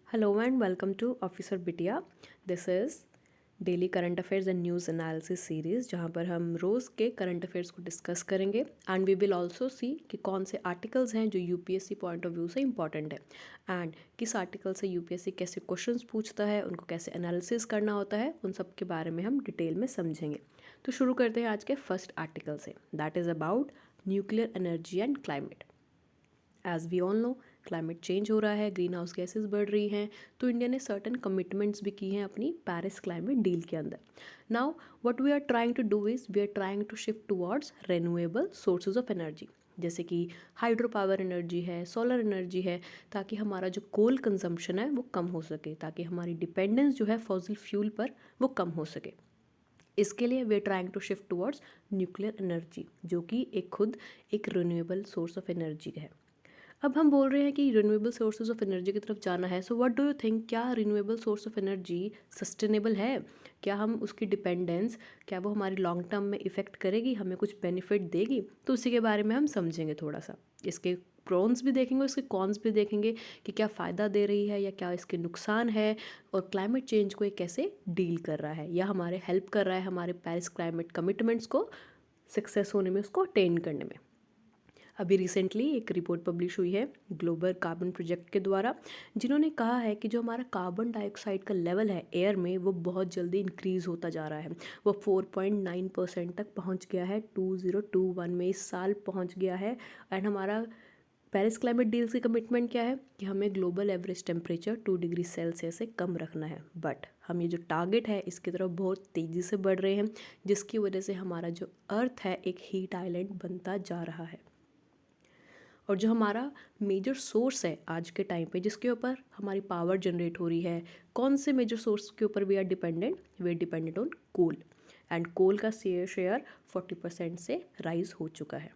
Hello and welcome to Officer Bitia. This is daily current affairs and news analysis series जहाँ पर हम रोज़ के करंट अफेयर्स को डिस्कस करेंगे and we will also see कि कौन से आर्टिकल्स हैं जो यूपीएससी पॉइंट ऑफ व्यू से इंपॉर्टेंट है एंड किस आर्टिकल से यूपीएससी कैसे क्वेश्चंस पूछता है, उनको कैसे एनालिसिस करना होता है, उन सब के बारे में हम डिटेल में समझेंगे। तो शुरू करते हैं आज के फर्स्ट आर्टिकल से, that is about nuclear energy and climate. As we all know climate change हो रहा है, ग्रीन हाउस गैसेज बढ़ रही हैं, तो इंडिया ने सर्टन कमिटमेंट्स भी की हैं अपनी पेरिस क्लाइमेट डील के अंदर। Now what we are trying to do is we are trying to shift towards renewable sources of energy, जैसे कि हाइड्रो पावर एनर्जी है, सोलर एनर्जी है, ताकि हमारा जो कोल कंजम्पशन है वो कम हो सके, ताकि हमारी डिपेंडेंस जो है फॉसिल फ्यूल पर वो कम हो सके। इसके लिए we are trying to shift towards nuclear energy, जो कि खुद एक रिन्यूएबल सोर्स ऑफ एनर्जी है। अब हम बोल रहे हैं कि रिन्यूएबल सोर्सेज ऑफ एनर्जी की तरफ जाना है, so what do you think, क्या renewable source of energy sustainable है? क्या हम उसकी डिपेंडेंस, क्या वो हमारी लॉन्ग टर्म में इफ़ेक्ट करेगी, हमें कुछ बेनिफिट देगी? तो उसी के बारे में हम समझेंगे थोड़ा सा। इसके प्रोन्स भी देखेंगे, इसके कॉन्स भी देखेंगे कि क्या फ़ायदा दे रही है या क्या इसके नुकसान है, और क्लाइमेट चेंज को ये कैसे डील कर रहा है या हमारे हेल्प कर रहा है हमारे पेरिस क्लाइमेट कमिटमेंट्स को सक्सेस होने में, उसको अटेन करने में। अभी रिसेंटली एक रिपोर्ट पब्लिश हुई है ग्लोबल कार्बन प्रोजेक्ट के द्वारा, जिन्होंने कहा है कि जो हमारा कार्बन डाइऑक्साइड का लेवल है एयर में, वो बहुत जल्दी इंक्रीज़ होता जा रहा है। वो 4.9% तक पहुंच गया है 2021 में, इस साल पहुंच गया है। एंड हमारा पेरिस क्लाइमेट डील्स की कमिटमेंट क्या है कि हमें global average temperature 2 degree Celsius से कम रखना है। बट हम ये जो टारगेट है इसकी तरफ बहुत तेज़ी से बढ़ रहे हैं, जिसकी वजह से हमारा जो अर्थ है एक हीट आइलैंड बनता जा रहा है। और जो हमारा मेजर सोर्स है आज के टाइम पे, जिसके ऊपर हमारी पावर जनरेट हो रही है, कौन से मेजर सोर्स के ऊपर we are dependent on coal. And coal का शेयर 40% से राइज हो चुका है।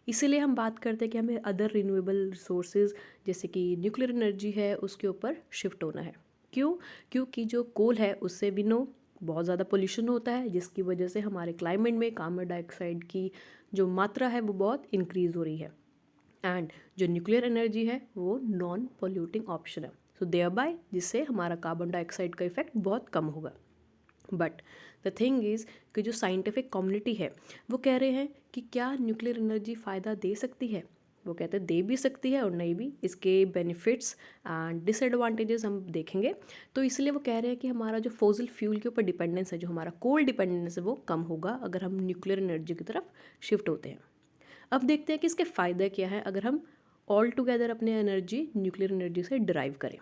इसीलिए हम बात करते हैं कि हमें अदर रिन्यूएबल सोर्सेज जैसे कि न्यूक्लियर एनर्जी है उसके ऊपर शिफ्ट होना है। क्यों? क्योंकि जो कोल है उससे भी बहुत ज़्यादा पोल्यूशन होता है, जिसकी वजह से हमारे क्लाइमेट में कार्बन डाइऑक्साइड की जो मात्रा है वो बहुत इंक्रीज़ हो रही है। एंड जो न्यूक्लियर एनर्जी है वो नॉन पोल्यूटिंग ऑप्शन है, सो देयर बाय जिससे हमारा कार्बन डाइऑक्साइड का इफेक्ट बहुत कम होगा। बट द थिंग इज़ कि जो साइंटिफिक कम्युनिटी है वो कह रहे हैं कि क्या न्यूक्लियर एनर्जी फ़ायदा दे सकती है। वो कहते हैं दे भी सकती है और नहीं भी, इसके बेनिफिट्स एंड डिसएडवांटेजेस हम देखेंगे। तो इसलिए वो कह रहे हैं कि हमारा जो फॉसिल फ्यूल के ऊपर डिपेंडेंस है, जो हमारा कोल डिपेंडेंस है, वो कम होगा अगर हम न्यूक्लियर एनर्जी की तरफ शिफ्ट होते हैं। अब देखते हैं कि इसके फ़ायदे क्या हैं अगर हम ऑल टुगेदर अपने एनर्जी न्यूक्लियर एनर्जी से डिराइव करें।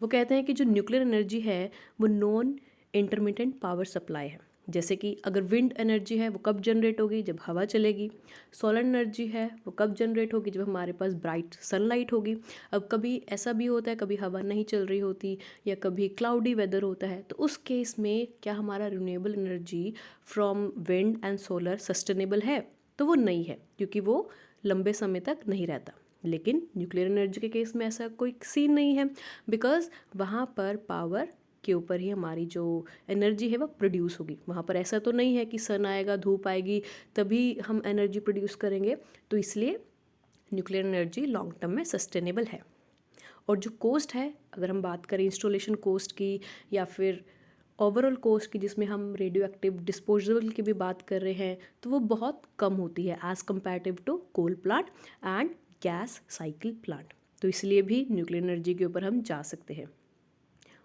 वो कहते हैं कि जो न्यूक्लियर एनर्जी है वो नॉन इंटरमिटेंट पावर सप्लाई है। जैसे कि अगर विंड एनर्जी है वो कब जनरेट होगी, जब हवा चलेगी। सोलर एनर्जी है वो कब जनरेट होगी, जब हमारे पास ब्राइट सनलाइट होगी। अब कभी ऐसा भी होता है, कभी हवा नहीं चल रही होती या कभी क्लाउडी वेदर होता है, तो उस केस में क्या हमारा renewable energy from wind and solar sustainable है? तो वो नहीं है, क्योंकि वो लंबे समय तक नहीं रहता। लेकिन न्यूक्लियर एनर्जी के केस में ऐसा कोई सीन नहीं है, बिकॉज वहाँ पर पावर के ऊपर ही हमारी जो एनर्जी है वो प्रोड्यूस होगी। वहाँ पर ऐसा तो नहीं है कि सन आएगा, धूप आएगी, तभी हम एनर्जी प्रोड्यूस करेंगे। तो इसलिए न्यूक्लियर एनर्जी लॉन्ग टर्म में सस्टेनेबल है। और जो कॉस्ट है, अगर हम बात करें इंस्टॉलेशन कॉस्ट की या फिर ओवरऑल कॉस्ट की, जिसमें हम रेडियो एक्टिव डिस्पोजेबल की भी बात कर रहे हैं, तो वो बहुत कम होती है as comparative to coal plant and gas cycle plant. तो इसलिए भी न्यूक्लियर एनर्जी के ऊपर हम जा सकते हैं।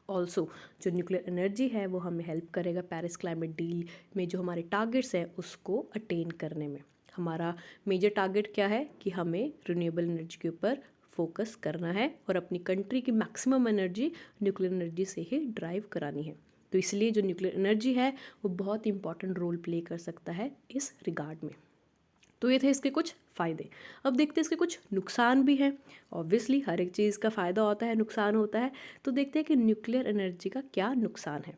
ऑल्सो जो न्यूक्लियर एनर्जी है वो हमें हेल्प करेगा पेरिस क्लाइमेट डील में जो हमारे टारगेट्स हैं उसको अटेन करने में। हमारा मेजर टारगेट क्या है कि हमें रिन्यूएबल एनर्जी के ऊपर फोकस करना है और अपनी कंट्री की मैक्सिमम एनर्जी न्यूक्लियर एनर्जी से ही ड्राइव करानी है। तो इसलिए जो न्यूक्लियर एनर्जी है वो बहुत इंपॉर्टेंट रोल प्ले कर सकता है इस रिगार्ड में। तो ये थे इसके कुछ फ़ायदे। अब देखते हैं इसके कुछ नुकसान भी हैं। ऑब्वियसली हर एक चीज़ का फ़ायदा होता है, नुकसान होता है। तो देखते हैं कि न्यूक्लियर एनर्जी का क्या नुकसान है।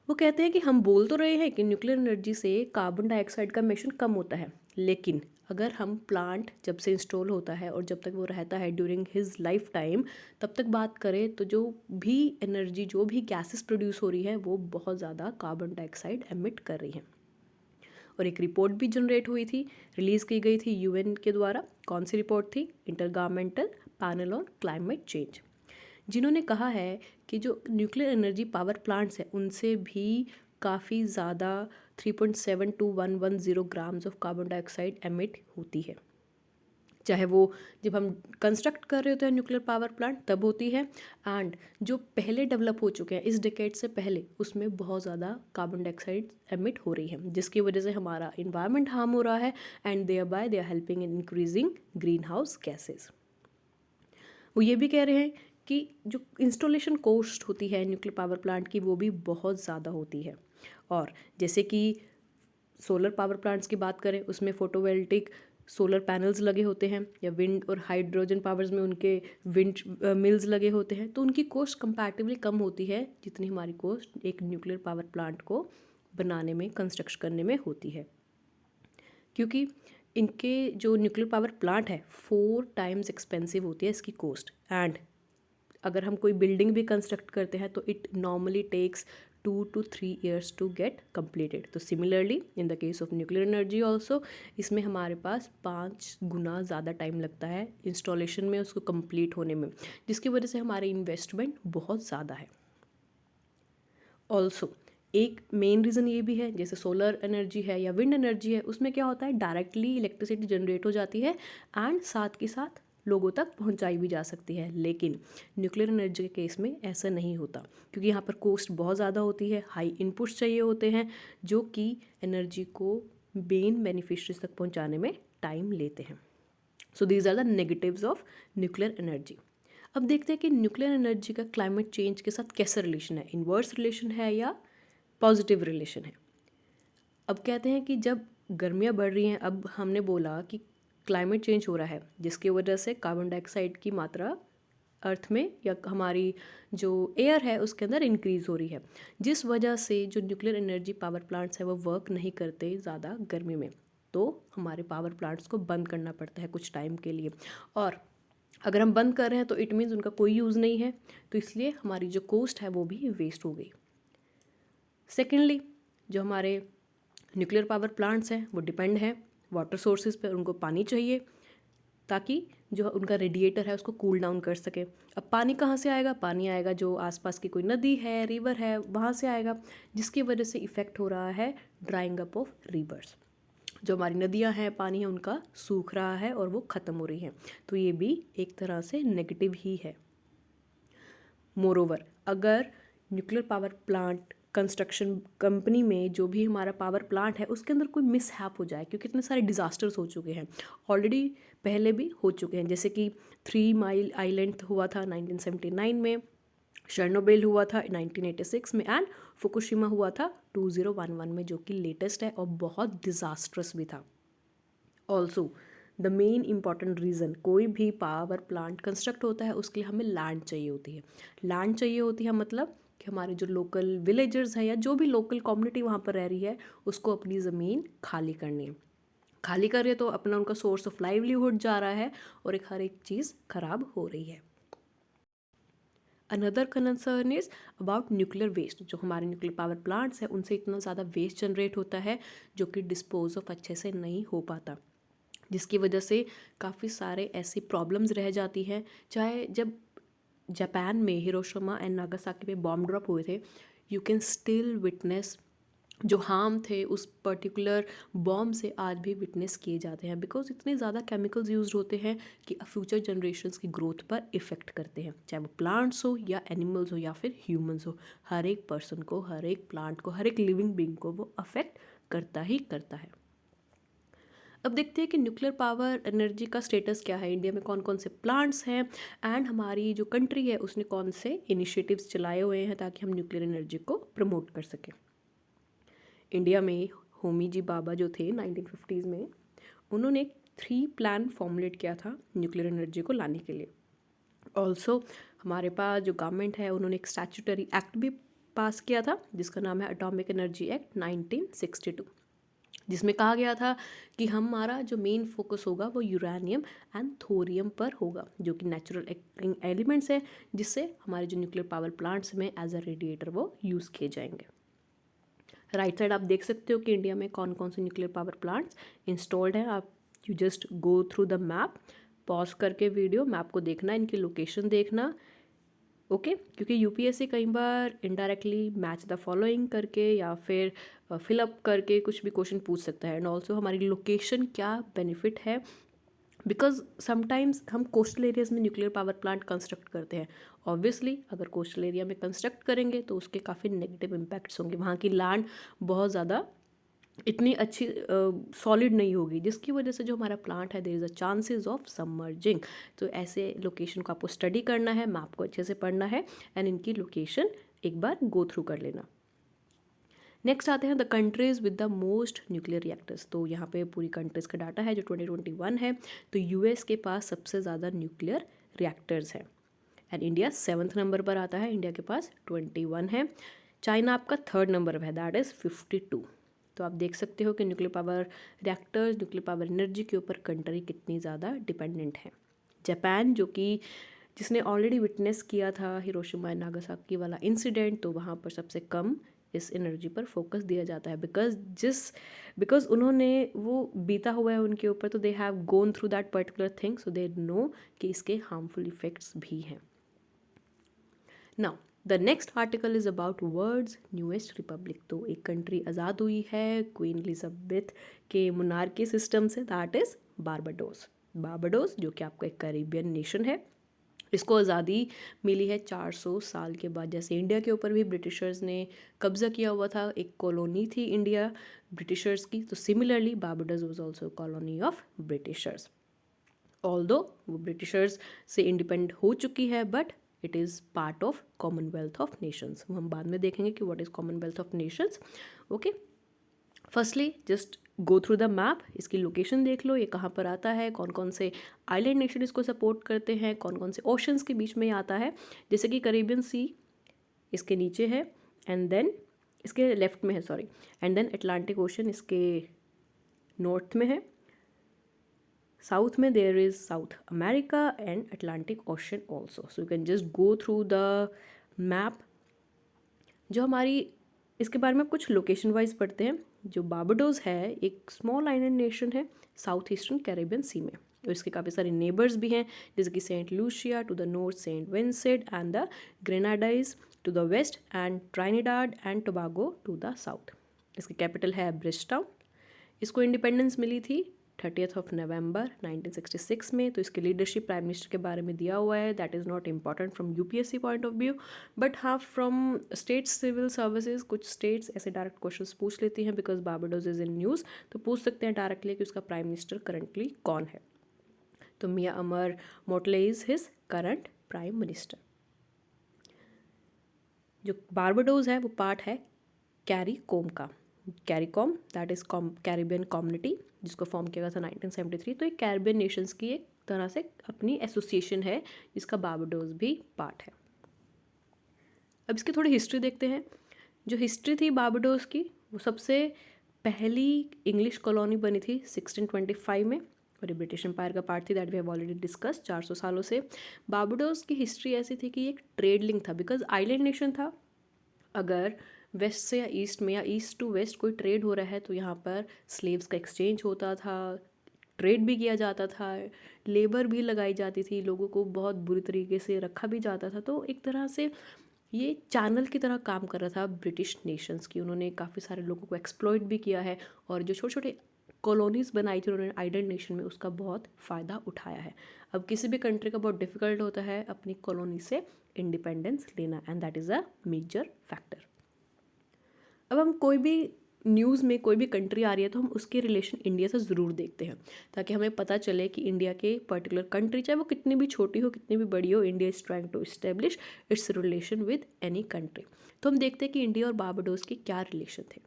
वो कहते हैं कि हम बोल तो रहे हैं कि न्यूक्लियर एनर्जी से कार्बन डाइऑक्साइड का एमिशन कम होता है, लेकिन अगर हम प्लांट जब से इंस्टॉल होता है और जब तक वो रहता है ड्यूरिंग हिज लाइफ टाइम, तब तक बात करें तो जो भी एनर्जी, जो भी गैसेस प्रोड्यूस हो रही है, वो बहुत ज़्यादा कार्बन डाइऑक्साइड एमिट कर रही हैं। और एक रिपोर्ट भी जनरेट हुई थी, रिलीज़ की गई थी यूएन के द्वारा। कौन सी रिपोर्ट थी? Intergovernmental panel on climate change, जिन्होंने कहा है कि जो न्यूक्लियर एनर्जी पावर प्लांट्स हैं उनसे भी काफ़ी ज़्यादा 3.7 to 110 grams of carbon dioxide emit होती है, चाहे वो जब हम कंस्ट्रक्ट कर रहे होते हैं न्यूक्लियर पावर प्लांट तब होती है, एंड जो पहले डेवलप हो चुके हैं इस डिकेड से पहले उसमें बहुत ज़्यादा कार्बन डाइऑक्साइड एमिट हो रही है, जिसकी वजह से हमारा इन्वायरमेंट हार्म हो रहा है and thereby they are helping in increasing greenhouse gases. वो ये भी कह रहे हैं कि जो इंस्टॉलेशन कॉस्ट होती है न्यूक्लियर पावर प्लांट की वो भी बहुत ज़्यादा होती है, और जैसे कि सोलर पावर प्लांट्स की बात करें उसमें फोटोवोल्टिक सोलर पैनल्स लगे होते हैं, या विंड और हाइड्रोजन पावर्स में उनके विंड मिल्स लगे होते हैं, तो उनकी कॉस्ट कंपैरेटिवली कम होती है जितनी हमारी कॉस्ट एक न्यूक्लियर पावर प्लांट को बनाने में कंस्ट्रक्ट करने में होती है, क्योंकि इनके जो न्यूक्लियर पावर प्लांट है 4 टाइम्स एक्सपेंसिव होती है इसकी कॉस्ट, एंड अगर हम कोई बिल्डिंग भी कंस्ट्रक्ट करते हैं तो it normally takes 2 to 3 years to get completed। तो similarly in the case of nuclear energy also इसमें हमारे पास 5 गुना ज़्यादा टाइम लगता है इंस्टॉलेशन में उसको कंप्लीट होने में, जिसकी वजह से हमारी इन्वेस्टमेंट बहुत ज़्यादा है। ऑल्सो एक मेन रीज़न ये भी है, जैसे सोलर एनर्जी है या विंड एनर्जी है उसमें क्या होता है डायरेक्टली इलेक्ट्रिसिटी जनरेट हो जाती है एंड साथ के साथ लोगों तक पहुंचाई भी जा सकती है, लेकिन न्यूक्लियर एनर्जी के केस में ऐसा नहीं होता क्योंकि यहाँ पर कॉस्ट बहुत ज़्यादा होती है, हाई इनपुट्स चाहिए होते हैं जो कि एनर्जी को मेन बेनिफिशरीज तक पहुँचाने में टाइम लेते हैं। So these are the negatives of nuclear energy. अब देखते हैं कि न्यूक्लियर एनर्जी का क्लाइमेट चेंज के साथ कैसा रिलेशन है, इन्वर्स रिलेशन है या पॉजिटिव रिलेशन है। अब कहते हैं कि जब गर्मियाँ बढ़ रही हैं, अब हमने बोला कि क्लाइमेट चेंज हो रहा है जिसकी वजह से कार्बन डाइऑक्साइड की मात्रा अर्थ में या हमारी जो एयर है उसके अंदर इंक्रीज़ हो रही है, जिस वजह से जो न्यूक्लियर एनर्जी पावर प्लांट्स है वो वर्क नहीं करते ज़्यादा गर्मी में, तो हमारे पावर प्लांट्स को बंद करना पड़ता है कुछ टाइम के लिए, और अगर हम बंद कर रहे हैं तो इट मीन्स उनका कोई यूज़ नहीं है, तो इसलिए हमारी जो कॉस्ट है वो भी वेस्ट हो गई। सेकेंडली जो हमारे न्यूक्लियर पावर प्लांट्स हैं वो डिपेंड हैं वाटर सोर्सेज पर, उनको पानी चाहिए ताकि जो उनका रेडिएटर है उसको कूल डाउन कर सके। अब पानी कहाँ से आएगा, पानी आएगा जो आसपास की कोई नदी है रिवर है वहाँ से आएगा, जिसकी वजह से इफ़ेक्ट हो रहा है ड्राइंग अप ऑफ रिवर्स, जो हमारी नदियाँ हैं पानी है उनका सूख रहा है और वो ख़त्म हो रही हैं, तो ये भी एक तरह से नेगेटिव ही है। मोरोवर अगर nuclear power plant construction company में जो भी हमारा पावर प्लांट है उसके अंदर कोई मिसहैप हो जाए, क्योंकि इतने सारे डिज़ास्टर्स हो चुके हैं ऑलरेडी, पहले भी हो चुके हैं, जैसे कि 3 माइल आइलैंड हुआ था 1979 में, शर्नोबिल हुआ था 1986 में, एंड फुकुशिमा हुआ था 2011 में जो कि लेटेस्ट है और बहुत डिज़ास्ट्रस भी था। Also the main important reason कोई भी पावर प्लांट कंस्ट्रक्ट होता है उसके लिए हमें लैंड चाहिए होती है, लैंड चाहिए होती है मतलब कि हमारे जो लोकल विलेजर्स हैं या जो भी लोकल कम्युनिटी वहाँ पर रह रही है उसको अपनी ज़मीन खाली करनी है, खाली कर रहे तो अपना उनका सोर्स ऑफ लाइवलीहुड जा रहा है और हर एक चीज़ ख़राब हो रही है। Another concern is about nuclear waste, जो हमारे न्यूक्लियर पावर प्लांट्स हैं उनसे इतना ज़्यादा वेस्ट जनरेट होता है जो कि डिस्पोज ऑफ अच्छे से नहीं हो पाता, जिसकी वजह से काफ़ी सारे ऐसी प्रॉब्लम्स रह जाती हैं। चाहे जब जापान में हिरोशिमा एंड नागासाकी पे बॉम्ब ड्रॉप हुए थे, यू कैन स्टिल विटनेस जो हार्म थे उस पर्टिकुलर बॉम्ब से आज भी विटनेस किए जाते हैं, बिकॉज इतने ज़्यादा केमिकल्स यूज होते हैं कि फ्यूचर जनरेशन्स की ग्रोथ पर इफ़ेक्ट करते हैं, चाहे वो प्लांट्स हो या एनिमल्स हो या फिर ह्यूमंस हो, हर एक पर्सन को, हर एक प्लांट को, हर एक लिविंग बींग को वो अफेक्ट करता ही करता है। अब देखते हैं कि न्यूक्लियर पावर एनर्जी का स्टेटस क्या है, इंडिया में कौन कौन से प्लांट्स हैं एंड हमारी जो कंट्री है उसने कौन से इनिशिएटिव्स चलाए हुए हैं ताकि हम न्यूक्लियर एनर्जी को प्रमोट कर सकें। इंडिया में होमी जी बाबा जो थे 1950s में, उन्होंने एक 3 प्लान फॉर्मुलेट किया था न्यूक्लियर एनर्जी को लाने के लिए। ऑल्सो हमारे पास जो गवर्नमेंट है उन्होंने एक स्टैट्यूटरी एक्ट भी पास किया था जिसका नाम है एटॉमिक एनर्जी एक्ट 1962, जिसमें कहा गया था कि हमारा जो मेन फोकस होगा वो यूरेनियम एंड थोरियम पर होगा, जो कि नेचुरल एलिमेंट्स है जिससे हमारे जो न्यूक्लियर पावर प्लांट्स में एज अ रेडिएटर वो यूज़ किए जाएंगे। राइट साइड आप देख सकते हो कि इंडिया में कौन कौन से न्यूक्लियर पावर प्लांट्स इंस्टॉल्ड हैं, आप you just go through the map. Pause करके वीडियो मैप को देखना, इनकी लोकेशन देखना, ओके क्योंकि यूपीएससी कई बार इनडायरेक्टली मैच द फॉलोइंग करके या फिर फिलअप करके कुछ भी क्वेश्चन पूछ सकता है। एंड ऑल्सो हमारी लोकेशन क्या बेनिफिट है, बिकॉज समटाइम्स हम कोस्टल एरियाज में न्यूक्लियर पावर प्लांट कंस्ट्रक्ट करते हैं। ऑब्वियसली अगर कोस्टल एरिया में कंस्ट्रक्ट करेंगे तो उसके काफ़ी नेगेटिव इम्पैक्ट्स होंगे, वहाँ की लैंड बहुत ज़्यादा इतनी अच्छी सॉलिड नहीं होगी, जिसकी वजह से जो हमारा प्लांट है there is a chances of submerging. तो ऐसे लोकेशन को आपको स्टडी करना है, मैप को अच्छे से पढ़ना है एंड इनकी लोकेशन एक बार गो थ्रू कर लेना। नेक्स्ट आते हैं the countries with the most nuclear reactors. तो यहाँ पे पूरी कंट्रीज़ का डाटा है जो 2021 है। तो यूएस के पास सबसे ज़्यादा न्यूक्लियर रिएक्टर्स हैं एंड इंडिया 7th नंबर पर आता है, इंडिया के पास 21 है। चाइना आपका 3rd नंबर पर है, दैट इज़ 52। तो आप देख सकते हो कि nuclear power reactors, nuclear power energy के ऊपर कंट्री कितनी ज़्यादा डिपेंडेंट है। जापान जो कि जिसने ऑलरेडी विटनेस किया था हिरोशिमा एंड नागासाकी वाला इंसिडेंट, तो वहाँ पर सबसे कम इस एनर्जी पर फोकस दिया जाता है बिकॉज उन्होंने वो बीता हुआ है उनके ऊपर, तो they have gone through that particular thing, so they know कि इसके हार्मफुल इफेक्ट्स भी हैं। Now the next article is about world's newest republic. तो एक कंट्री आज़ाद हुई है क्वीन एलिजाबेथ के मोनार्की सिस्टम से, दैट इज़ बारबाडोस। बारबाडोस जो कि आपका एक कैरिबियन नेशन है, इसको आज़ादी मिली है 400 साल के बाद। जैसे इंडिया के ऊपर भी ब्रिटिशर्स ने कब्ज़ा किया हुआ था, एक कॉलोनी थी इंडिया ब्रिटिशर्स की, तो similarly Barbados was also colony of Britishers. Although वो ब्रिटिशर्स से इंडिपेंडेंट हो चुकी है, but it is part of Commonwealth of Nations. वो हम बाद में देखेंगे कि what is Commonwealth of Nations. Okay, firstly just go through the map, इसकी लोकेशन देख लो, ये कहाँ पर आता है, कौन कौन से आइलैंड नेशन इसको सपोर्ट करते हैं, कौन कौन से ओशंस के बीच में ये आता है। जैसे कि कैरिबियन सी इसके नीचे है एंड देन इसके लेफ्ट में है, sorry, and then Atlantic Ocean इसके नॉर्थ में है, साउथ में there is South America and Atlantic Ocean also. So you can just go through the map. जो हमारी इसके बारे में कुछ लोकेशन वाइज पढ़ते हैं। जो बारबाडोस है एक स्मॉल आइलैंड नेशन है साउथ ईस्टर्न कैरिबियन सी में, और इसके काफ़ी सारे नेबर्स भी हैं, जैसे कि Saint Lucia to the north, Saint Vincent and the Grenadines to the west and Trinidad and Tobago to the south. इसकी कैपिटल है ब्रिजटाउन। इसको इंडिपेंडेंस मिली थी 30th of November 1966 में। तो इसके लीडरशिप प्राइम मिनिस्टर के बारे में दिया हुआ है, that is not important from UPSC point of view, but हाँ फ्रॉम स्टेट सिविल सर्विसेज कुछ स्टेट्स ऐसे डायरेक्ट क्वेश्चंस पूछ लेती हैं, because Barbados is in news, तो पूछ सकते हैं डायरेक्टली कि उसका प्राइम मिनिस्टर करंटली कौन है। तो Mia Amor Mottley is his current prime minister. जो बारबाडोस है वो पार्ट है कैरीकोम का, CARICOM that is Caribbean community, जिसको फॉर्म किया गया था 1973। तो एक कैरिबियन नेशंस की एक तरह से अपनी एसोसिएशन है जिसका बारबाडोस भी पार्ट है। अब इसकी थोड़ी हिस्ट्री देखते हैं। जो हिस्ट्री थी बारबाडोस की, वो सबसे पहली इंग्लिश कॉलोनी बनी थी 1625 में, और ये ब्रिटिश एम्पायर का पार्ट थी, that we have already discuss 400 सालों से। बारबाडोस की हिस्ट्री ऐसी थी कि एक ट्रेड लिंक था, बिकॉज आइलैंड नेशन था। अगर वेस्ट से या ईस्ट में या ईस्ट टू वेस्ट कोई ट्रेड हो रहा है तो यहाँ पर स्लेव्स का एक्सचेंज होता था, ट्रेड भी किया जाता था, लेबर भी लगाई जाती थी, लोगों को बहुत बुरी तरीके से रखा भी जाता था। तो एक तरह से ये चैनल की तरह काम कर रहा था ब्रिटिश नेशंस की। उन्होंने काफ़ी सारे लोगों को एक्सप्लॉइट भी किया है, और जो छोटे छोटे कॉलोनीज़ बनाई थी उन्होंने आइलैंड नेशन में, उसका बहुत फ़ायदा उठाया है। अब किसी भी कंट्री का बहुत डिफ़िकल्ट होता है अपनी कॉलोनी से इंडिपेंडेंस लेना, and that is a major factor. अब हम कोई भी न्यूज़ में कोई भी कंट्री आ रही है तो हम उसके रिलेशन इंडिया से ज़रूर देखते हैं, ताकि हमें पता चले कि इंडिया के पर्टिकुलर कंट्री, चाहे वो कितनी भी छोटी हो कितनी भी बड़ी हो, India is trying to establish its relation with any country. तो हम देखते हैं कि इंडिया और बारबाडोस के क्या रिलेशन थे।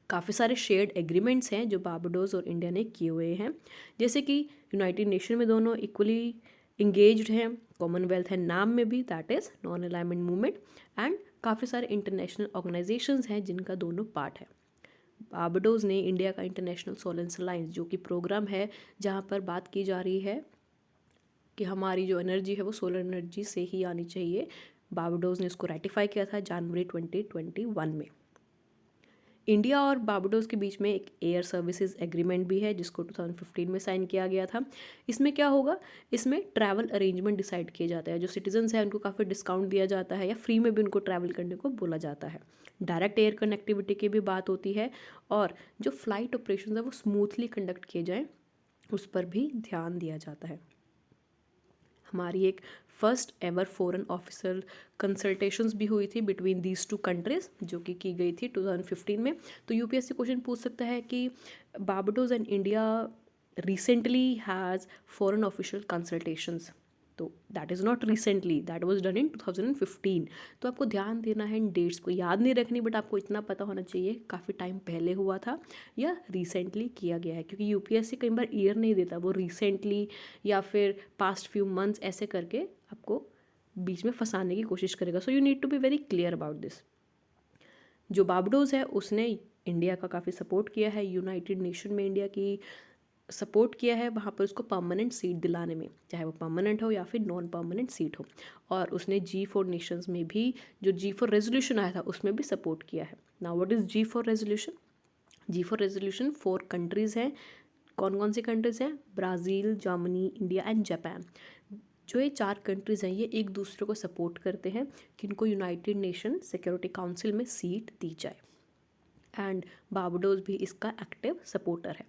काफ़ी सारे शेयर्ड एग्रीमेंट्स हैं जो बारबाडोस और इंडिया ने किए हुए हैं, जैसे कि यूनाइटेड नेशन में दोनों इक्वली इंगेज्ड हैं, कॉमनवेल्थ है नाम में भी, that is non alignment movement, and काफ़ी सारे इंटरनेशनल ऑर्गेनाइजेशंस हैं जिनका दोनों पार्ट है। बारबाडोस ने इंडिया का इंटरनेशनल सोलर अलायंस, जो कि प्रोग्राम है जहाँ पर बात की जा रही है कि हमारी जो एनर्जी है वो सोलर एनर्जी से ही आनी चाहिए, बारबाडोस ने इसको रेटिफाई किया था जनवरी 2021 में। इंडिया और बारबाडोस के बीच में एक एयर सर्विसेज एग्रीमेंट भी है जिसको 2015 में साइन किया गया था। इसमें क्या होगा, इसमें ट्रैवल अरेंजमेंट डिसाइड किए जाते हैं। जो सिटीजन्स हैं उनको काफ़ी डिस्काउंट दिया जाता है या फ्री में भी उनको ट्रैवल करने को बोला जाता है। डायरेक्ट एयर कनेक्टिविटी की भी बात होती है और जो फ्लाइट ऑपरेशन है वो स्मूथली कंडक्ट किए जाएँ उस पर भी ध्यान दिया जाता है। हमारी एक first ever foreign officer consultations भी हुई थी बिटवीन दीज टू कंट्रीज़ जो कि की गई थी 2015 में। तो यूपीएससी क्वेश्चन पूछ सकता है कि Barbados and India recently has foreign official consultations. तो that is not recently, that was done in 2015। तो आपको ध्यान देना है, इन डेट्स को याद नहीं रखनी, बट आपको इतना पता होना चाहिए काफ़ी टाइम पहले हुआ था या रिसेंटली किया गया है, क्योंकि यूपीएससी कई बार ईयर नहीं देता, वो रिसेंटली या फिर पास्ट फ्यू मंथ्स ऐसे करके आपको बीच में फंसाने की कोशिश करेगा। So you need to be very clear about this. जो बारबाडोस है उसने इंडिया का काफ़ी सपोर्ट किया है, यूनाइटेड नेशन में इंडिया की सपोर्ट किया है वहाँ पर उसको परमानेंट सीट दिलाने में, चाहे वो परमानेंट हो या फिर नॉन परमानेंट सीट हो। और उसने G4 नेशंस में भी, जो G4 रेजोल्यूशन आया था उसमें भी सपोर्ट किया है। Now what is G4 resolution? G4 resolution 4 countries हैं। कौन कौन सी कंट्रीज़ हैं? Brazil, Germany, India and Japan. जो ये 4 कंट्रीज़ हैं ये एक दूसरे को सपोर्ट करते हैं कि इनको यूनाइटेड नेशन सिक्योरिटी काउंसिल में सीट दी जाए। एंड बारबाडोस भी इसका एक्टिव सपोर्टर है।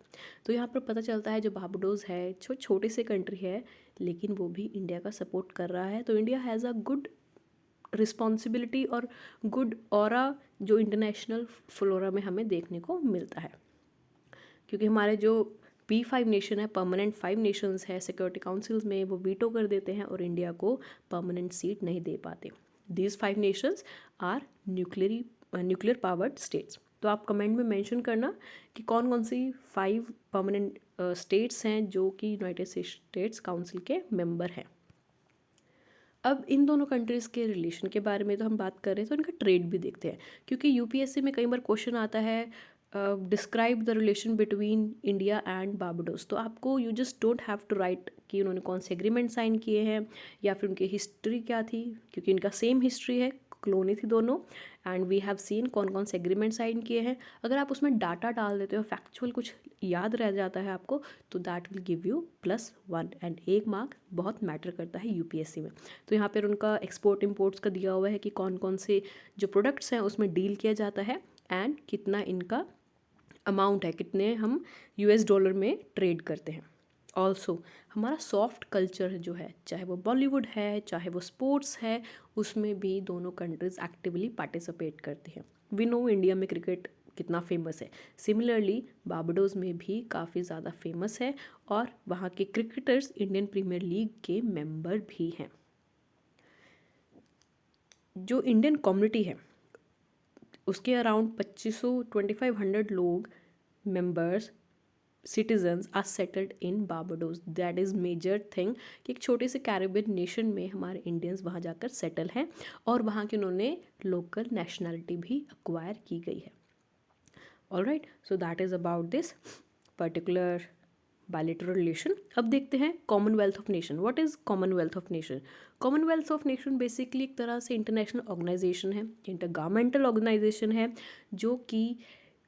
तो यहाँ पर पता चलता है जो बारबाडोस है छोटे से कंट्री है लेकिन वो भी इंडिया का सपोर्ट कर रहा है। तो India has a good responsibility और गुड ऑरा जो इंटरनेशनल फ्लोरा में हमें देखने को मिलता है, क्योंकि हमारे जो P5 नेशन है, परमानेंट 5 नेशंस है सिक्योरिटी काउंसिल्स में, वो वीटो कर देते हैं और इंडिया को परमानेंट सीट नहीं दे पाते। These 5 nations are nuclear powered states. तो आप कमेंट में मेंशन करना कि कौन कौन सी 5 परमानेंट स्टेट्स हैं जो कि यूनाइटेड स्टेट्स काउंसिल के मेंबर हैं। अब इन दोनों कंट्रीज़ के रिलेशन के बारे में तो हम बात कर रहे हैं, तो इनका ट्रेड भी देखते हैं, क्योंकि यूपीएससी में कई बार क्वेश्चन आता है describe the relation between India and Barbados. तो आपको you just don't have to write कि उन्होंने कौन से एग्रीमेंट साइन किए हैं या फिर उनकी हिस्ट्री क्या थी, क्योंकि इनका सेम हिस्ट्री है, कॉलोनी थी दोनों। एंड वी हैव सीन कौन कौन से एग्रीमेंट साइन किए हैं। अगर आप उसमें डाटा डाल देते हो, फैक्चुअल कुछ याद रह जाता है आपको, तो that will give you +1 and 1 mark बहुत मैटर करता है यूपीएससी में। तो यहाँ पर उनका एक्सपोर्ट इम्पोर्ट्स का दिया हुआ है कि कौन कौन से जो प्रोडक्ट्स हैं उसमें डील किया जाता है एंड कितना इनका अमाउंट है, कितने हम $US में ट्रेड करते हैं। ऑल्सो हमारा सॉफ्ट कल्चर जो है, चाहे वो बॉलीवुड है चाहे वो स्पोर्ट्स है, उसमें भी दोनों कंट्रीज एक्टिवली पार्टिसिपेट करती हैं। वी नो इंडिया में क्रिकेट कितना फेमस है, सिमिलरली बारबाडोस में भी काफ़ी ज़्यादा फेमस है और वहाँ के क्रिकेटर्स इंडियन प्रीमियर लीग के मेंबर भी हैं। जो इंडियन कम्युनिटी है उसके अराउंड 2500 लोग members citizens are settled in Barbados. That is major thing कि एक छोटे से कैरिबियन नेशन में हमारे इंडियंस वहाँ जाकर सेटल हैं और वहाँ के उन्होंने लोकल नेशनलिटी भी अक्वायर की गई है। Alright, so that is about this particular bilateral relation. अब देखते हैं Commonwealth of nation. What is Commonwealth of nation? Commonwealth of nation basically एक तरह से इंटरनेशनल ऑर्गेनाइजेशन है, इंटरगवर्नमेंटल ऑर्गेनाइजेशन है, जो कि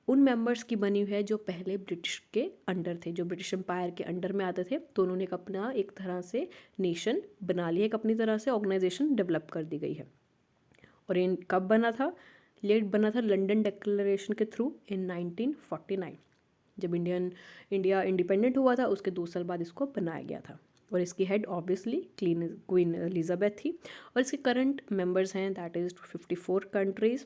उन मेंबर्स की बनी हुई है जो पहले ब्रिटिश के अंडर थे, जो ब्रिटिश एम्पायर के अंडर में आते थे। तो उन्होंने एक अपना एक तरह से नेशन बना लिया, एक अपनी तरह से ऑर्गेनाइजेशन डेवलप कर दी गई है। और इन कब बना था? लेट बना था लंदन डिक्लेरेशन के थ्रू इन 1949। जब इंडिया इंडिपेंडेंट हुआ था उसके 2 साल बाद इसको बनाया गया था। और इसकी हेड ऑब्वियसली क्वीन एलिजाबेथ थी। और इसके करंट मेंबर्स हैं दैट इज़ 54 कंट्रीज़।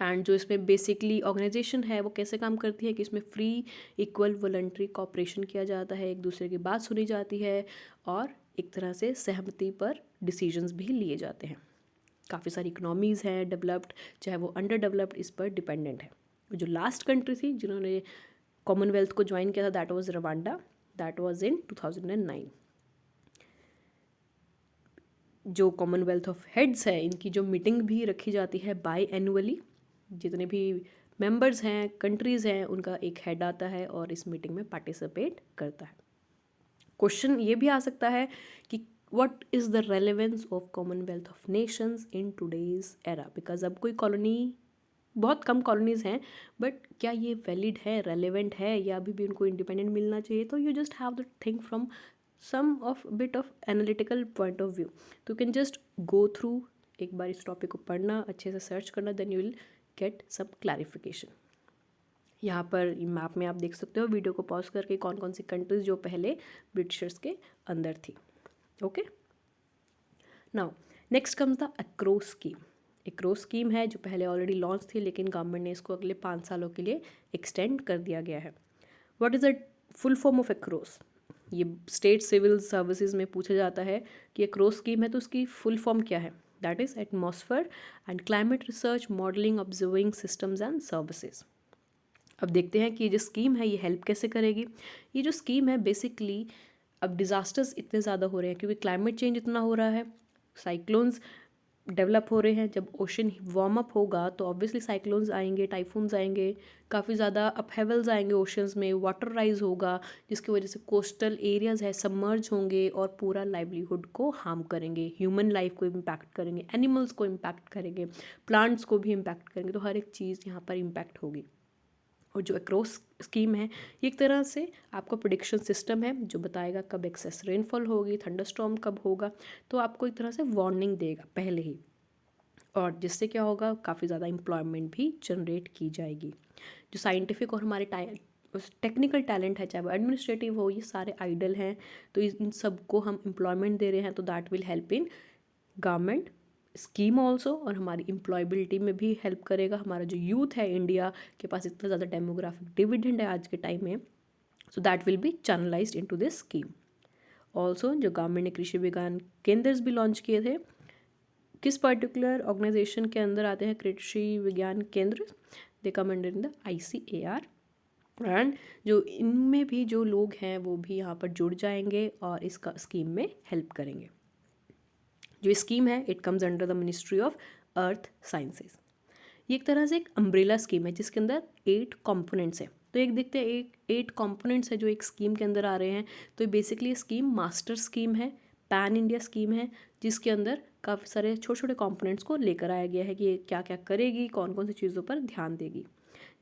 एंड जो इसमें बेसिकली ऑर्गेनाइजेशन है वो कैसे काम करती है कि इसमें फ्री इक्वल वॉलंटरी कॉपरेशन किया जाता है, एक दूसरे की बात सुनी जाती है और एक तरह से सहमति पर डिसीजंस भी लिए जाते हैं। काफ़ी सारी इकनॉमीज़ हैं डेवलप्ड, चाहे वो अंडर डेवलप्ड, इस पर डिपेंडेंट है। जो लास्ट कंट्री थी जिन्होंने कॉमनवेल्थ को ज्वाइन किया था that was Rwanda, that was in 2009। जो कॉमनवेल्थ ऑफ हेड्स है इनकी जो मीटिंग भी रखी जाती है बाई एनुअली, जितने भी मेंबर्स हैं कंट्रीज़ हैं उनका एक हेड आता है और इस मीटिंग में पार्टिसिपेट करता है। क्वेश्चन ये भी आ सकता है कि what is the relevance of Commonwealth of Nations in today's era, because अब कोई कॉलोनी बहुत कम कॉलोनीज़ हैं, बट क्या ये वैलिड है, रेलेवेंट है, या अभी भी उनको इंडिपेंडेंट मिलना चाहिए? तो you just have to think from some of bit of analytical point of view. तो you can just go through, एक बार इस टॉपिक को पढ़ना, अच्छे से सर्च करना, देन यू विल गेट सब क्लैरिफिकेशन। यहाँ पर मैप में आप देख सकते हो, वीडियो को पॉज करके, कौन कौन सी कंट्रीज जो पहले ब्रिटिशर्स के अंदर थी। Okay, now next comes the Acro scheme. Acro scheme है जो पहले ऑलरेडी लॉन्च थी, लेकिन गवर्नमेंट ने इसको अगले 5 सालों के लिए एक्सटेंड कर दिया गया है। What is the full form of across? ये स्टेट सिविल सर्विसेज में पूछा जाता है कि एक्रोस स्कीम है तो उसकी फुल फॉर्म क्या है? That is atmosphere and climate research modelling observing systems and services. अब देखते हैं कि ये जो स्कीम है ये हेल्प कैसे करेगी। ये जो स्कीम है बेसिकली, अब डिज़ास्टर्स इतने ज़्यादा हो रहे हैं क्योंकि क्लाइमेट चेंज इतना हो रहा है, साइक्लोन्स डेवलप हो रहे हैं। जब ओशन वार्म अप होगा तो ऑब्वियसली साइक्लोन्स आएंगे, टाइफून्स आएंगे, काफ़ी ज़्यादा अपहेवल्स आएंगे ओशंस में, वाटर राइज होगा, जिसकी वजह से कोस्टल एरियाज़ है सबमर्ज होंगे और पूरा लाइवलीहुड को हार्म करेंगे, ह्यूमन लाइफ को इम्पैक्ट करेंगे, एनिमल्स को इम्पैक्ट करेंगे, प्लांट्स को भी इम्पैक्ट करेंगे। तो हर एक चीज़ यहाँ पर इम्पैक्ट होगी। और जो एक्रोस स्कीम है ये एक तरह से आपका प्रेडिक्शन सिस्टम है जो बताएगा कब एक्सेस रेनफॉल होगी, थंडरस्टॉर्म कब होगा, तो आपको एक तरह से वार्निंग देगा पहले ही, और जिससे क्या होगा, काफ़ी ज़्यादा एम्प्लॉयमेंट भी जनरेट की जाएगी। जो साइंटिफिक और हमारे टेक्निकल टैलेंट है, चाहे वो एडमिनिस्ट्रेटिव हो, ये सारे आइडल हैं, तो इन सबको हम एम्प्लॉयमेंट दे रहे हैं, तो that will help in government scheme also, और हमारी एम्प्लॉयबिलिटी में भी हेल्प करेगा। हमारा जो यूथ है इंडिया के पास इतना ज़्यादा डेमोग्राफिक डिविडेंड है आज के टाइम में, so that will be channelised into this scheme. Also जो गवर्नमेंट ने कृषि विज्ञान केंद्र भी लॉन्च किए थे, किस पर्टिकुलर ऑर्गेनाइजेशन के अंदर आते हैं कृषि विज्ञान केंद्र? They come under in the ICAR, and जो इनमें भी जो लोग हैं वो भी यहाँ पर जुड़ जाएंगे और इसका स्कीम में हेल्प करेंगे। जो स्कीम है it comes under the ministry of earth sciences. ये एक तरह से एक अम्ब्रेला स्कीम है जिसके अंदर 8 कंपोनेंट्स हैं। तो एक देखते हैं, एक 8 कंपोनेंट्स है जो एक स्कीम के अंदर आ रहे हैं। तो बेसिकली स्कीम मास्टर स्कीम है, पैन इंडिया स्कीम है, जिसके अंदर काफ़ी सारे छोटे छोटे कंपोनेंट्स को लेकर आया गया है कि ये क्या क्या करेगी, कौन कौन सी चीज़ों पर ध्यान देगी।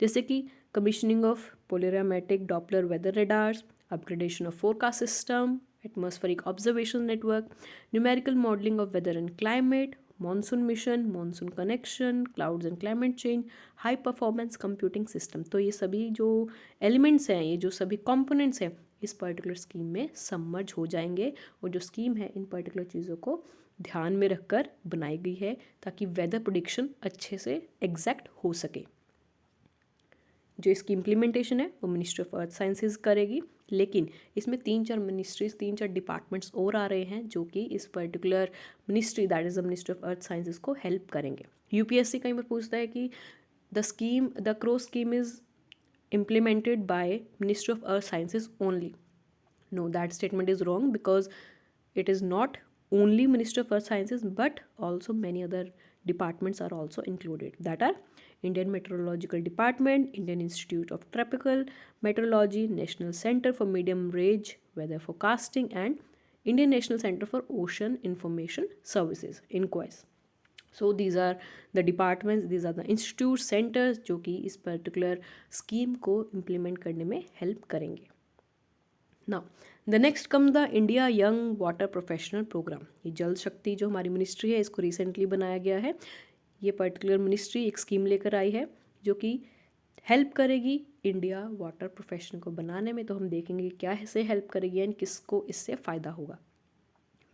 जैसे कि commissioning of polarimetric Doppler weather radars, upgradation of forecast system, atmospheric observation network, numerical modeling of weather and climate, monsoon mission, monsoon connection, clouds and climate change, high performance computing system। तो ये सभी जो elements हैं, ये जो सभी components हैं, इस पर्टिकुलर स्कीम में सबमर्ज हो जाएंगे। और जो स्कीम है इन पर्टिकुलर चीज़ों को ध्यान में रखकर बनाई गई है ताकि वेदर प्रेडिक्शन अच्छे से एग्जैक्ट हो सके। जो इसकी इम्प्लीमेंटेशन है वो मिनिस्ट्री ऑफ अर्थ साइंसेज करेगी, लेकिन इसमें 3-4 मिनिस्ट्रीज, 3-4 डिपार्टमेंट्स और आ रहे हैं जो कि इस particular ministry, that is the ministry of earth sciences को हेल्प करेंगे। UPSC कहीं पर पूछता है कि the crow scheme is implemented by Ministry of Earth Sciences only. No, that statement is wrong because it is not only Ministry of Earth Sciences but also many other departments are also included. That are Indian Meteorological Department, Indian Institute of Tropical Meteorology, National Center for Medium Range Weather Forecasting, and Indian National Center for Ocean Information Services, INCOIS. So these are the departments, these are the institute centres जो कि इस particular scheme को implement करने में help करेंगे। Now the next come the India young water professional programme. ये जल शक्ति जो हमारी मिनिस्ट्री है इसको रिसेंटली बनाया गया है। ये पर्टिकुलर मिनिस्ट्री एक स्कीम लेकर आई है जो कि हेल्प करेगी इंडिया वाटर प्रोफेशन को बनाने में। तो हम देखेंगे क्या इससे हेल्प करेगी एंड किसको इससे फ़ायदा होगा।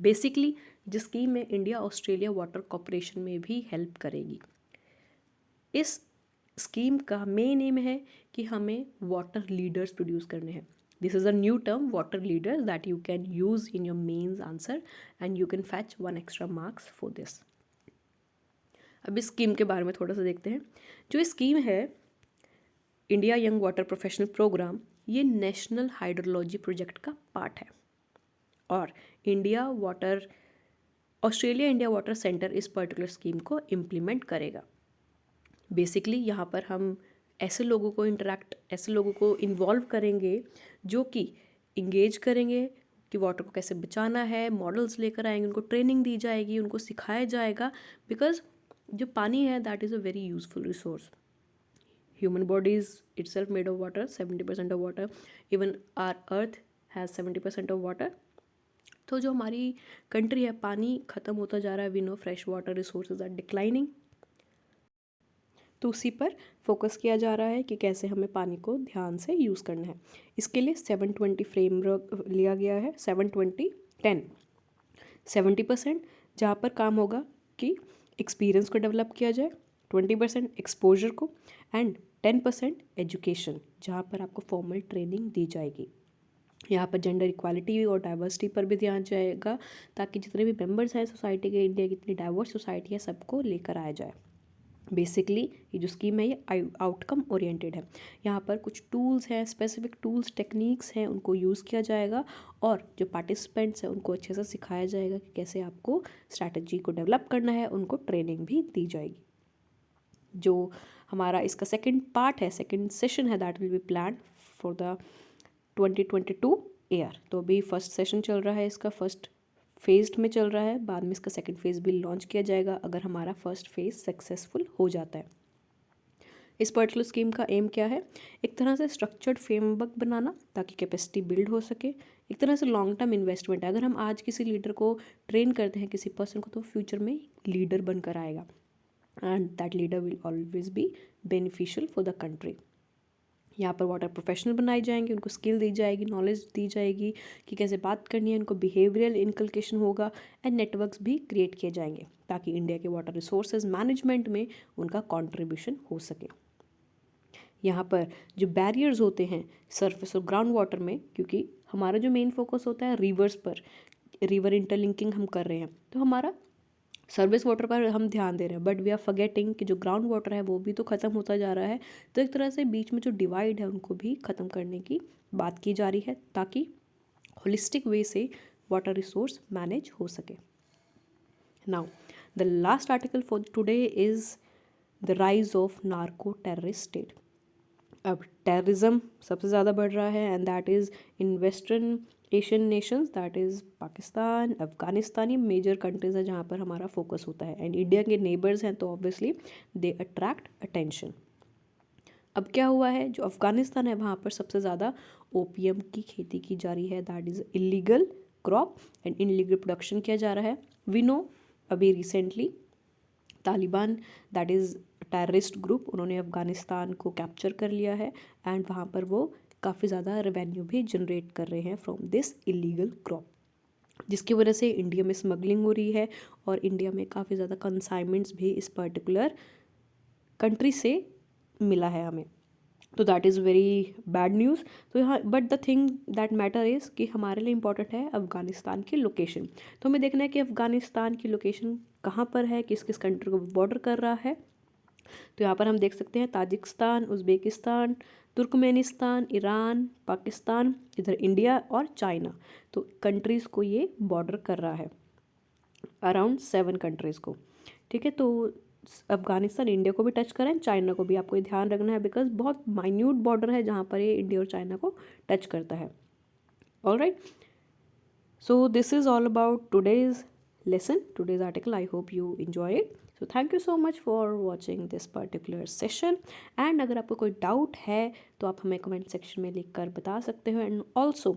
बेसिकली जिस स्कीम में इंडिया ऑस्ट्रेलिया वाटर कॉरपोरेशन में भी हेल्प करेगी। इस स्कीम का मेन एम है कि हमें वाटर लीडर्स प्रोड्यूस करने हैं। This is a new term, water leaders, that you can use in your mains answer and you can fetch 1 extra marks for this. अब इस स्कीम के बारे में थोड़ा सा देखते हैं। जो स्कीम है India young water professional programme, ये नेशनल हाइड्रोलॉजी प्रोजेक्ट का पार्ट है और ऑस्ट्रेलिया इंडिया वाटर सेंटर इस पर्टिकुलर स्कीम को इम्प्लीमेंट करेगा। बेसिकली यहाँ पर हम ऐसे लोगों को इन्वॉल्व करेंगे जो कि इंगेज करेंगे कि वाटर को कैसे बचाना है, मॉडल्स लेकर आएंगे, उनको ट्रेनिंग दी जाएगी, उनको सिखाया जाएगा। बिकॉज जो पानी है that is a very useful resource. Human body is itself made of water, 70% of water. Even our earth has 70% of water. तो जो हमारी कंट्री है, पानी ख़त्म होता जा रहा है. We know fresh water resources are declining. तो उसी पर फोकस किया जा रहा है कि कैसे हमें पानी को ध्यान से यूज़ करना है. इसके लिए 720 फ्रेमवर्क लिया गया है. 720-10 70% जहाँ पर काम होगा कि एक्सपीरियंस को डेवलप किया जाए, 20% एक्सपोजर को, एंड 10% एजुकेशन जहाँ पर आपको फॉर्मल ट्रेनिंग दी जाएगी. यहाँ पर जेंडर इक्वालिटी और डाइवर्सिटी पर भी ध्यान जाएगा ताकि जितने भी मेंबर्स हैं सोसाइटी के, इंडिया की इतनी डाइवर्स सोसाइटी है, सबको लेकर आया जाए. बेसिकली ये जो स्कीम है ये आउटकम ओरिएंटेड है. यहाँ पर कुछ टूल्स हैं, स्पेसिफिक टूल्स, टेक्निक्स हैं, उनको यूज़ किया जाएगा और जो पार्टिसिपेंट्स हैं उनको अच्छे से सिखाया जाएगा कि कैसे आपको स्ट्रैटेजी को डेवलप करना है. उनको ट्रेनिंग भी दी जाएगी. जो हमारा इसका सेकंड पार्ट है, सेकंड सेशन है, that will be plan for the 2022 year. तो अभी फर्स्ट सेशन चल रहा है, इसका फर्स्ट फेज़ में चल रहा है. बाद में इसका सेकंड फेज़ भी लॉन्च किया जाएगा अगर हमारा फर्स्ट फेज़ सक्सेसफुल हो जाता है. इस पर्टिकुलर स्कीम का एम क्या है? एक तरह से स्ट्रक्चर्ड फ्रेमवर्क बनाना ताकि कैपेसिटी बिल्ड हो सके. एक तरह से लॉन्ग टर्म इन्वेस्टमेंट है. अगर हम आज किसी लीडर को ट्रेन करते हैं, किसी पर्सन को, तो फ्यूचर में लीडर बनकर आएगा and that leader will always be beneficial for the country. यहाँ पर वाटर प्रोफेशनल बनाए जाएंगे, उनको स्किल दी जाएगी, नॉलेज दी जाएगी कि कैसे बात करनी है, उनको बिहेवियरल इनकलकेशन होगा एंड नेटवर्क्स भी क्रिएट किए जाएंगे ताकि इंडिया के वाटर रिसोर्सेज मैनेजमेंट में उनका कंट्रीब्यूशन हो सके. यहाँ पर जो बैरियर्स होते हैं सरफेस और ग्राउंड वाटर में, क्योंकि हमारा जो मेन फोकस होता है रिवर्स पर, रिवर इंटरलिंकिंग हम कर रहे हैं, तो हमारा सर्विस वाटर पर हम ध्यान दे रहे हैं, बट वी आर फॉरगेटिंग कि जो ग्राउंड वाटर है वो भी तो ख़त्म होता जा रहा है. तो एक तरह से बीच में जो डिवाइड है उनको भी ख़त्म करने की बात की जा रही है ताकि होलिस्टिक वे से वाटर रिसोर्स मैनेज हो सके. Now the last article for today is the rise of narco terrorist state. अब टेररिज्म सबसे ज़्यादा बढ़ रहा है and that is in western Asian Nations, that is Pakistan, Afghanistan. ये मेजर कंट्रीज़ है जहाँ पर हमारा फोकस होता है एंड इंडिया के नेबर्स हैं तो ऑब्वियसली दे अट्रैक्ट अटेंशन. अब क्या हुआ है, जो अफगानिस्तान है वहाँ पर सबसे ज़्यादा ओपीएम की खेती की जा रही है. That is illegal crop and illegal production किया जा रहा है. वी नो अभी recently Taliban, that is terrorist group, उन्होंने अफ़गानिस्तान को कैप्चर कर लिया है एंड वहाँ पर वो काफ़ी ज़्यादा रेवेन्यू भी जनरेट कर रहे हैं फ्रॉम दिस इलीगल क्रॉप, जिसकी वजह से इंडिया में स्मगलिंग हो रही है और इंडिया में काफ़ी ज़्यादा कंसाइनमेंट्स भी इस पर्टिकुलर कंट्री से मिला है हमें. तो that is very bad news. तो यहाँ but the thing that matter is कि हमारे लिए इम्पॉर्टेंट है अफ़गानिस्तान की लोकेशन. तो हमें देखना है कि अफ़गानिस्तान की लोकेशन कहाँ पर है, किस किस कंट्री को बॉर्डर कर रहा है. तो यहाँ पर हम देख सकते हैं Tajikistan, Uzbekistan, Turkmenistan, Iran, Pakistan, इधर इंडिया और चाइना. तो कंट्रीज़ को ये बॉर्डर कर रहा है, अराउंड 7 कंट्रीज़ को. ठीक है, तो अफगानिस्तान इंडिया को भी टच करें, चाइना को भी आपको ध्यान रखना है बिकॉज बहुत माइन्यूट बॉर्डर है जहाँ पर ये इंडिया और चाइना को टच करता है. All right, so this is all about today's lesson, today's article. I hope you enjoy it. So thank you so much for watching this particular session. And अगर आपको कोई डाउट है तो आप हमें कमेंट सेक्शन में लिख कर बता सकते हो. एंड ऑल्सो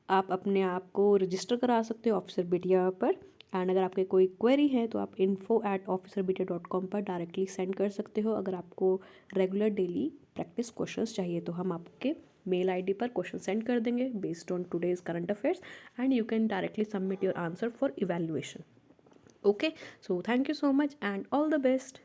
आप अपने आप को रजिस्टर करा सकते हो ऑफिसर बिटिया पर. एंड अगर आपके कोई क्वेरी है तो आप info@officerbitia.com पर डायरेक्टली सेंड कर सकते हो. अगर आपको रेगुलर डेली प्रैक्टिस क्वेश्चंस चाहिए तो हम आपके मेल आईडी पर क्वेश्चन सेंड कर देंगे based on today's current affairs and you can directly submit your answer for evaluation. Okay, so thank you so much and all the best.